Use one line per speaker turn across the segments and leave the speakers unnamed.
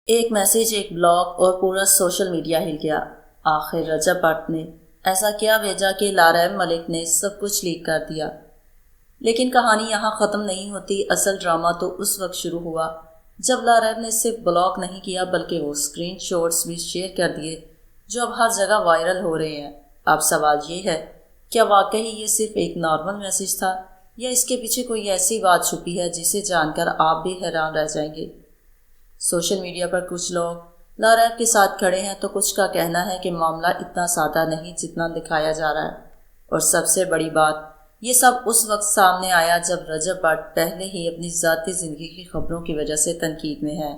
ایک میسج، ایک بلاگ اور پورا سوشل میڈیا ہل گیا۔ آخر رجب بٹ نے ایسا کیا بھیجا کہ لارحم ملک نے سب کچھ لیک کر دیا۔ لیکن کہانی یہاں ختم نہیں ہوتی۔ اصل ڈرامہ تو اس وقت شروع ہوا جب لارحم نے صرف بلاک نہیں کیا بلکہ وہ اسکرین شاٹس بھی شیئر کر دیے جو اب ہر جگہ وائرل ہو رہے ہیں۔ اب سوال یہ ہے، کیا واقعی یہ صرف ایک نارمل میسج تھا یا اس کے پیچھے کوئی ایسی بات چھپی ہے جسے جان کر آپ بھی حیران رہ جائیں گے۔ سوشل میڈیا پر کچھ لوگ لارحم کے ساتھ کھڑے ہیں تو کچھ کا کہنا ہے کہ معاملہ اتنا سادہ نہیں جتنا دکھایا جا رہا ہے، اور سب سے بڑی بات، یہ سب اس وقت سامنے آیا جب رجب بٹ پہلے ہی اپنی ذاتی زندگی کی خبروں کی وجہ سے تنقید میں ہے۔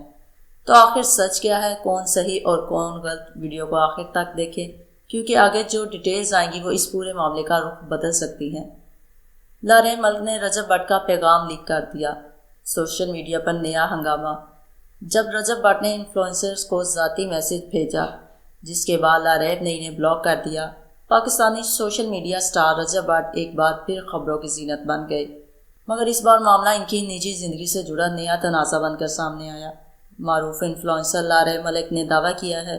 تو آخر سچ کیا ہے، کون صحیح اور کون غلط؟ ویڈیو کو آخر تک دیکھیں کیونکہ آگے جو ڈیٹیلز آئیں گی وہ اس پورے معاملے کا رخ بدل سکتی ہیں۔ لارحم ملک نے رجب بٹ کا پیغام لیک کر دیا۔ سوشل میڈیا پر نیا ہنگامہ۔ جب رجب بٹ نے انفلوئنسرز کو ذاتی میسج بھیجا جس کے بعد لارحم نے انہیں بلاک کر دیا، Pakistani social media star Rajab Butt ایک بار پھر خبروں کی زینت بن گئے، مگر اس بار معاملہ ان کی نجی زندگی سے جڑا نیا تنازع بن کر سامنے آیا۔ معروف انفلوئنسر لارحم ملک نے دعویٰ کیا ہے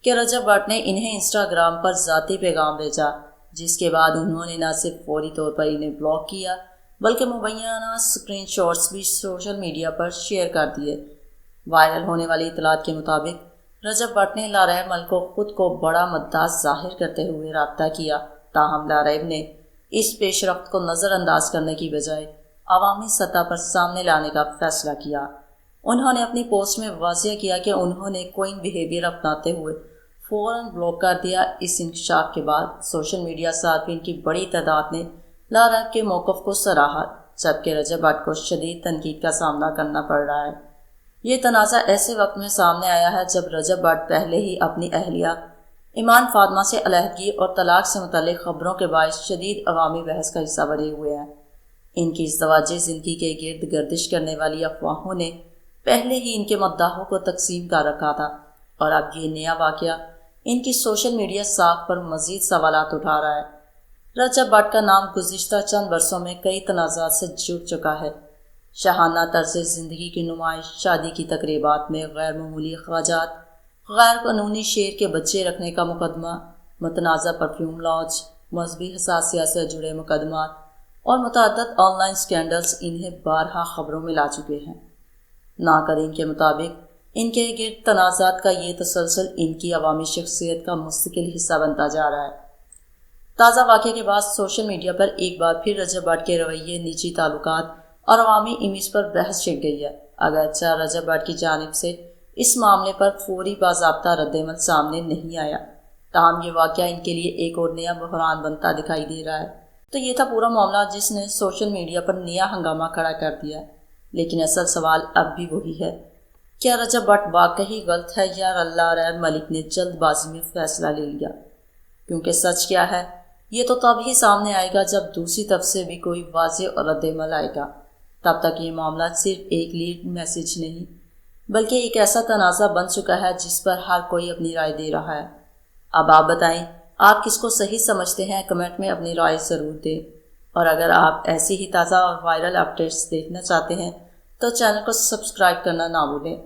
کہ رجب بٹ نے انہیں انسٹاگرام پر ذاتی پیغام بھیجا جس کے بعد انہوں نے نہ صرف فوری طور پر انہیں بلاک کیا بلکہ مبینہ اسکرین شاٹس بھی سوشل میڈیا پر شیئر کر دیے۔ وائرل ہونے والی اطلاعات کے مطابق رجب بٹ نے لارحم ملک کو خود کو بڑا مداح ظاہر کرتے ہوئے رابطہ کیا، تاہم لارحم نے اس پیش رفت کو نظر انداز کرنے کی بجائے عوامی سطح پر سامنے لانے کا فیصلہ کیا۔ انہوں نے اپنی پوسٹ میں واضح کیا کہ انہوں نے کوئی بیہیویئر اپناتے ہوئے فوراً بلاک کر دیا۔ اس انکشاف کے بعد سوشل میڈیا صارفین کی بڑی تعداد نے لارحم کے موقف کو سراہا، جبکہ رجب بٹ کو شدید تنقید کا سامنا کرنا پڑ رہا ہے۔ یہ تنازع ایسے وقت میں سامنے آیا ہے جب رجب بٹ پہلے ہی اپنی اہلیہ ایمان فاطمہ سے علیحدگی اور طلاق سے متعلق خبروں کے باعث شدید عوامی بحث کا حصہ بنے ہوئے ہیں۔ ان کی ازدواجی زندگی کے گرد گردش کرنے والی افواہوں نے پہلے ہی ان کے مداحوں کو تقسیم کر رکھا تھا، اور اب یہ نیا واقعہ ان کی سوشل میڈیا ساکھ پر مزید سوالات اٹھا رہا ہے۔ رجب بٹ کا نام گزشتہ چند برسوں میں کئی تنازعات سے جڑ چکا ہے۔ شاہانہ طرز زندگی کی نمائش، شادی کی تقریبات میں غیر معمولی اخراجات، غیر قانونی شیر کے بچے رکھنے کا مقدمہ، متنازع پرفیوم لانچ، مذہبی حساسیت سے جڑے مقدمات اور متعدد آن لائن سکینڈلز انہیں بارہا خبروں میں لا چکے ہیں۔ ناقدین کے مطابق ان کے گرد تنازعات کا یہ تسلسل ان کی عوامی شخصیت کا مستقل حصہ بنتا جا رہا ہے۔ تازہ واقعے کے بعد سوشل میڈیا پر ایک بار پھر رجب بٹ کے رویے، نجی تعلقات اور عوامی امیج پر بحث چھڑ گئی ہے۔ اگرچہ رجب بٹ کی جانب سے اس معاملے پر فوری باضابطہ رد عمل سامنے نہیں آیا، تاہم یہ واقعہ ان کے لیے ایک اور نیا بحران بنتا دکھائی دے رہا ہے۔ تو یہ تھا پورا معاملہ جس نے سوشل میڈیا پر نیا ہنگامہ کھڑا کر دیا، لیکن اصل سوال اب بھی وہی ہے، کیا رجب بٹ واقعی غلط ہے یا لارحم ملک نے جلد بازی میں فیصلہ لے لیا؟ کیونکہ سچ کیا ہے یہ تو تب ہی سامنے آئے گا جب دوسری طرف سے بھی کوئی واضح اور رد عمل آئے گا۔ تب تک یہ معاملہ صرف ایک لیڈ میسج نہیں بلکہ ایک ایسا تنازع بن چکا ہے جس پر ہر کوئی اپنی رائے دے رہا ہے۔ اب آپ بتائیں، آپ کس کو صحیح سمجھتے ہیں؟ کمنٹ میں اپنی رائے ضرور دیں، اور اگر آپ ایسی ہی تازہ اور وائرل اپڈیٹس دیکھنا چاہتے ہیں تو چینل کو سبسکرائب کرنا نہ بھولیں۔